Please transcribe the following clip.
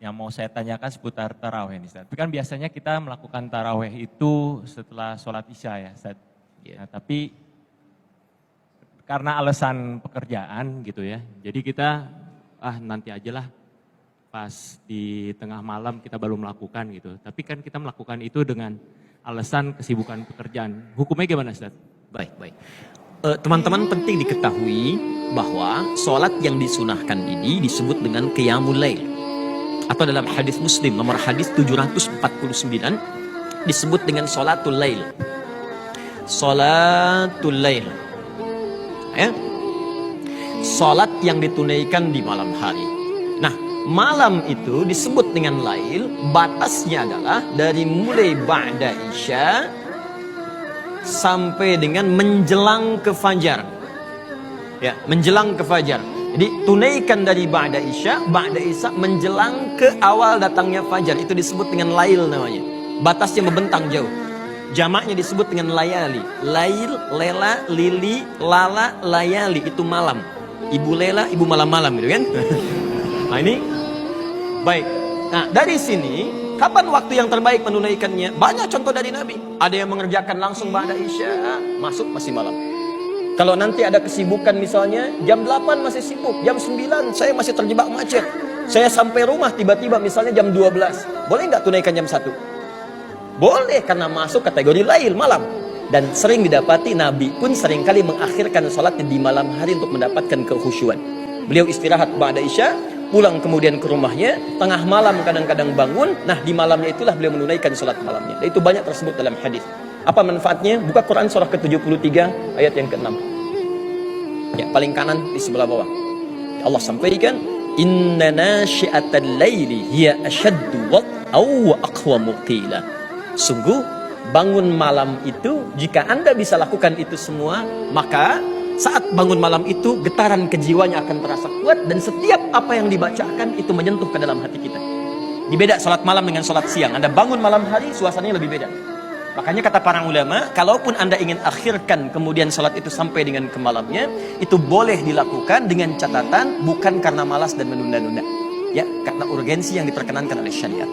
yang mau saya tanyakan seputar taraweh nih Ustaz. Tapi kan biasanya kita melakukan taraweh itu setelah sholat isya ya Ustaz. Nah, tapi karena alasan pekerjaan gitu ya, jadi kita nanti aja lah pas di tengah malam kita baru melakukan gitu. Tapi kan kita melakukan itu dengan alasan kesibukan pekerjaan. Hukumnya gimana Ustaz? Baik. Teman-teman penting diketahui bahwa sholat yang disunahkan ini disebut dengan qiyamul lail. Atau dalam hadis Muslim nomor hadis 749 disebut dengan sholatul lail. Sholatul lail. Ya. Sholat yang ditunaikan di malam hari. Nah, malam itu disebut dengan lail, batasnya adalah dari mulai ba'da isya sampai dengan menjelang ke fajar. Ya, menjelang ke fajar. Jadi tunaikan dari ba'da isya menjelang ke awal datangnya fajar. Itu disebut dengan lail namanya. Batasnya membentang jauh. Jamaknya disebut dengan layali. Lail, lela, lili, lala, layali. Itu malam. Ibu lela, ibu malam-malam gitu kan. Nah ini baik. Nah dari sini kapan waktu yang terbaik menunaikannya? Banyak contoh dari Nabi. Ada yang mengerjakan langsung ba'da isya, masuk masih malam. Kalau nanti ada kesibukan misalnya jam 8 masih sibuk, jam 9 saya masih terjebak macet. Saya sampai rumah tiba-tiba misalnya jam 12. Boleh nggak tunaikan jam 1? Boleh, karena masuk kategori lail, malam. Dan sering didapati Nabi pun seringkali mengakhirkan sholatnya di malam hari untuk mendapatkan kekhusyuan. Beliau istirahat ba'da isya, pulang kemudian ke rumahnya, tengah malam kadang-kadang bangun. Nah di malamnya itulah beliau menunaikan sholat malamnya. Dan itu banyak tersebut dalam hadis. Apa manfaatnya? Buka Quran surah ke-73 ayat yang ke-6. Ya, paling kanan di sebelah bawah. Allah sampaikan, "Inna nasyi'atal laili hiya ashaddu wat'aw wa aqwamu qila." Sungguh bangun malam itu, jika Anda bisa lakukan itu semua, maka saat bangun malam itu getaran kejiwanya akan terasa kuat dan setiap apa yang dibacakan itu menyentuh ke dalam hati kita. Dibeda salat malam dengan salat siang. Anda bangun malam hari, suasananya lebih beda. Makanya kata para ulama, kalaupun Anda ingin akhirkan kemudian salat itu sampai dengan ke malamnya, itu boleh dilakukan dengan catatan bukan karena malas dan menunda-nunda. Ya, karena urgensi yang diperkenankan oleh syariat.